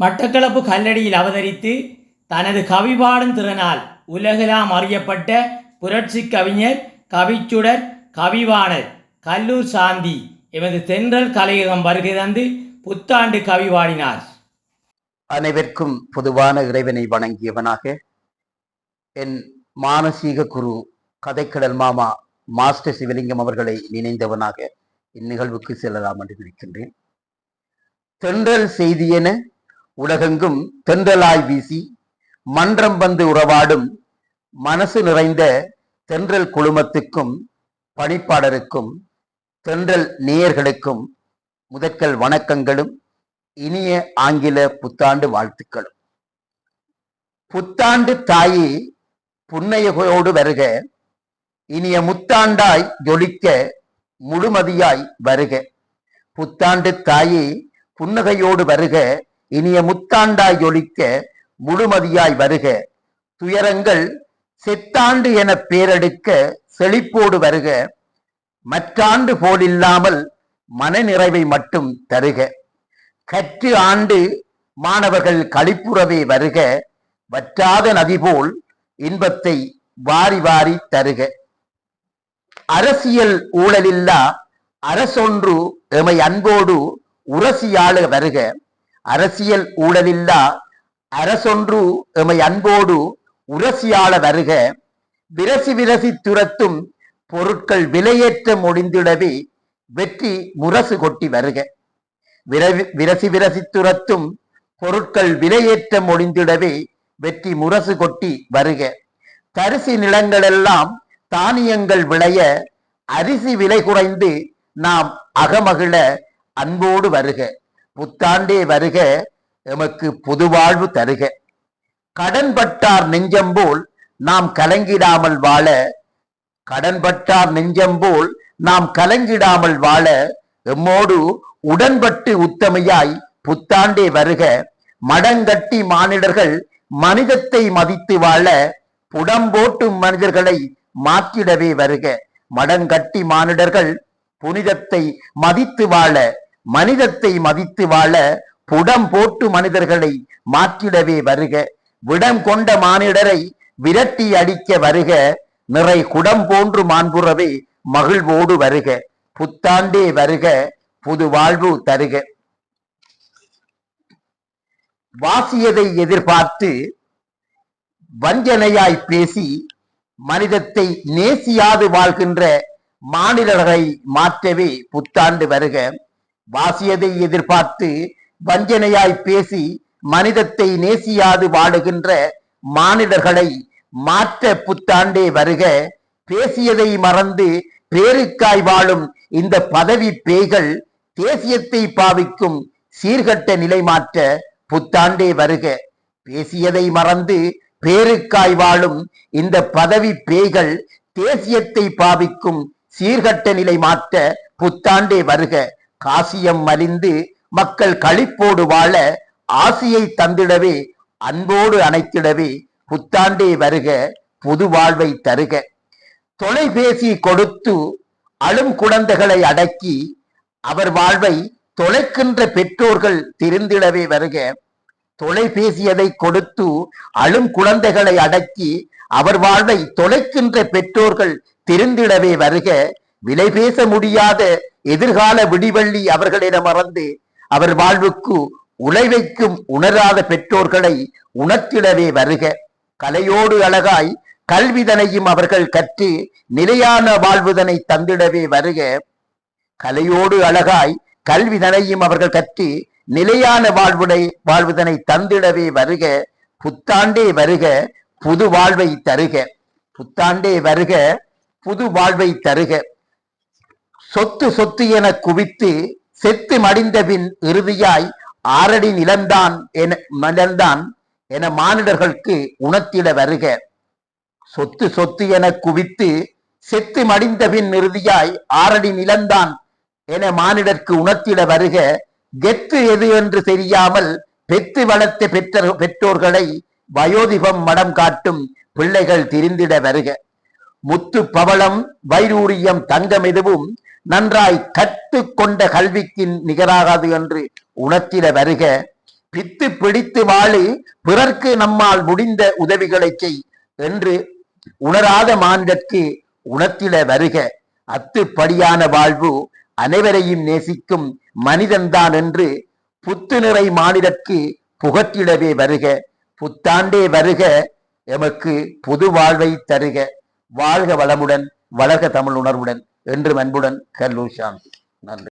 மட்டக்களப்பு கல்லடியில் அவதரித்து தனது கவிபாடும் திறனால் உலகெல்லாம் அறியப்பட்ட புரட்சி கவிஞர், கவிச்சுடர், கவிவாணர் கல்லூர் சாந்தி எமது தென்றல் கலையகம் வருகை தந்து புத்தாண்டு கவி பாடினார். அனைவருக்கும் பொதுவான இறைவனை வணங்கியவனாக என் மானசீக குரு கதைக்கடல் மாமா மாஸ்டர் சிவலிங்கம் அவர்களை நினைந்தவனாக இந்நிகழ்வுக்கு செல்லலாம் என்று நினைக்கின்றேன். தென்றல் செய்தியென உலகெங்கும் தென்றலாய் வீசி மன்றம் வந்து உறவாடும் மனசு நிறைந்த தென்றல் குழுமத்துக்கும் பணிப்பாளருக்கும் தென்றல் நேயர்களுக்கும் முதற்கல் வணக்கங்களும் இனிய ஆங்கில புத்தாண்டு வாழ்த்துக்களும். புத்தாண்டு தாயே புன்னையோடு வருக, இனிய முத்தாண்டாய் ஜொலிக்க முழுமதியாய் வருக. புத்தாண்டு தாயே புன்னகையோடு வருக, இனிய முத்தாண்டாய் ஜொலிக்க முழுமதியாய் வருக. துயரங்கள் செத்தாண்டு என பேரெடுக்க செழிப்போடு வருக, மற்றாண்டு போலில்லாமல் மனநிறைவை மட்டும் தருக. கற்று ஆண்டு மாணவர்கள் களிப்புறவே வருக, வற்றாத நதி போல் இன்பத்தை வாரி வாரி தருக. அரசியல் ஊழலில்லா அரசொன்று எமை அன்போடு உரசியாள வருக. அரசியல் ஊழலில்லா அரசொன்று எமை அன்போடு உரசியாள வருக. விரசி விரசி துரத்தும் பொருட்கள் விலையேற்ற முடிந்திடவே வெற்றி முரசு கொட்டி வருக. விரசி விரசி துரத்தும் பொருட்கள் விலையேற்ற முடிந்திடவே வெற்றி முரசு கொட்டி வருக. தரிசி நிலங்களெல்லாம் தானியங்கள் விளைய அரிசி விலை குறைந்து நாம் அகமகிழ அன்போடு வருக. புத்தாண்டே வருக, எமக்கு புதுவாழ்வு தருக. கடன்பட்டார் நெஞ்சம்போல் நாம் கலங்கிடாமல் வாழ, கடன்பட்டார் நெஞ்சம்போல் நாம் கலங்கிடாமல் வாழ எம்மோடு உடன்பட்டு உத்தமையாய் புத்தாண்டே வருக. மடங்கட்டி மானிடர்கள் மனிதத்தை மதித்து வாழ புடம்போட்டு மனிதர்களை மாற்றிடவே வருக. மடங்கட்டி மானிடர்கள் புனிதத்தை மதித்து வாழ, மனிதத்தை மதித்து வாழ புடம் போட்டு மனிதர்களை மாற்றிடவே வருக. விடம் கொண்ட மானிடரை விரட்டி அடிக்க வருக, நிறை குடம் போன்று மாண்புறவே மகிழ்வோடு வருக. புத்தாண்டே வருக, புது வாழ்வு தருக. வாசியதை எதிர்பார்த்து வஞ்சனையாய் பேசி மனிதத்தை நேசியாது வாழ்கின்ற மாநிலர்களை மாற்றவே புத்தாண்டு வருக. வாசியதை எதிர்பார்த்து வஞ்சனையாய் பேசி மனிதத்தை நேசியாது வாழுகின்ற மாநிலர்களை மாற்ற புத்தாண்டே வருக. பேசியதை மறந்து பேருக்காய் வாழும் இந்த பதவி பேய்கள் தேசியத்தை பாவிக்கும் சீர்கட்ட நிலை மாற்ற புத்தாண்டே வருக. பேசியதை மறந்து பேருக்காய் வாழும் இந்த பதவி பேய்கள் தேசியத்தை பாவிக்கும் சீர்கட்ட நிலை மாற்ற புத்தாண்டே வருக. காசியம் மலிந்து மக்கள் களிப்போடு வாழ ஆசியை தந்திடவே அன்போடு அணைத்திடவே புத்தாண்டே வருக, புது வாழ்வை தருக. தொலைபேசி கொடுத்து அழும் குழந்தைகளை அடக்கி அவர் வாழ்வை தொலைக்கின்ற பெற்றோர்கள் திருந்திடவே வருக. தொலைபேசியதை கொடுத்து அழும் குழந்தைகளை அடக்கி அவர் வாழ்வை தொலைக்கின்ற பெற்றோர்கள் திருந்திடவே வருக. விலை பேச முடியாத எதிர்கால விடிவள்ளி அவர்களிடம் மறந்து அவர் வாழ்வுக்கு உழைவைக்கும் உணராத பெற்றோர்களை உணர்த்திடவே வருக. கலையோடு அழகாய் கல்விதனையும் அவர்கள் கற்று நிலையான வாழ்வுதனை தந்திடவே வருக. கலையோடு அழகாய் கல்விதனையும் அவர்கள் கற்று நிலையான வாழ்வுதனை தந்திடவே வருக. புத்தாண்டே வருக, புது வாழ்வை தருக. புத்தாண்டே வருக, புது வாழ்வை தருக. சொத்து சொத்து என குவித்து செத்து மடிந்த பின் இறுதியாய் ஆரடி நிலந்தான் என மானிடர்களுக்கு உணர்த்திட வருக. சொத்து சொத்து என குவித்து செத்து மடிந்த பின் இறுதியாய் ஆரடி நிலந்தான் என மானிடர்க்கு உணர்த்திட வருக. கெத்து எது என்று தெரியாமல் பெத்து வளர்த்த பெற்றோர்களை வயோதிபம் மடம் காட்டும் பிள்ளைகள் திரிந்திட வருக. முத்து பவளம் வைரூரியம் தங்கம் எதுவும் நன்றாய் கற்று கொண்ட கல்விக்கு நிகராகாது என்று உணர்த்திட வருக. பித்து பிடித்து வாழு, பிறர்க்கு நம்மால் முடிந்த உதவிகளை செய் என்று உணராத மாந்தற்கு உணர்த்திட வருக. அத்துப்படியான வாழ்வு அனைவரையும் நேசிக்கும் மனிதன்தான் என்று புத்து நிறை மாநிலற்கு புகற்றிடவே வருக. புத்தாண்டே வருக, எமக்கு புது வாழ்வை தருக. வாழ்க வளமுடன், வளர்க தமிழ் உணர்வுடன், என்று அன்புடன் கல்லூர் சாந்தி. நன்றி.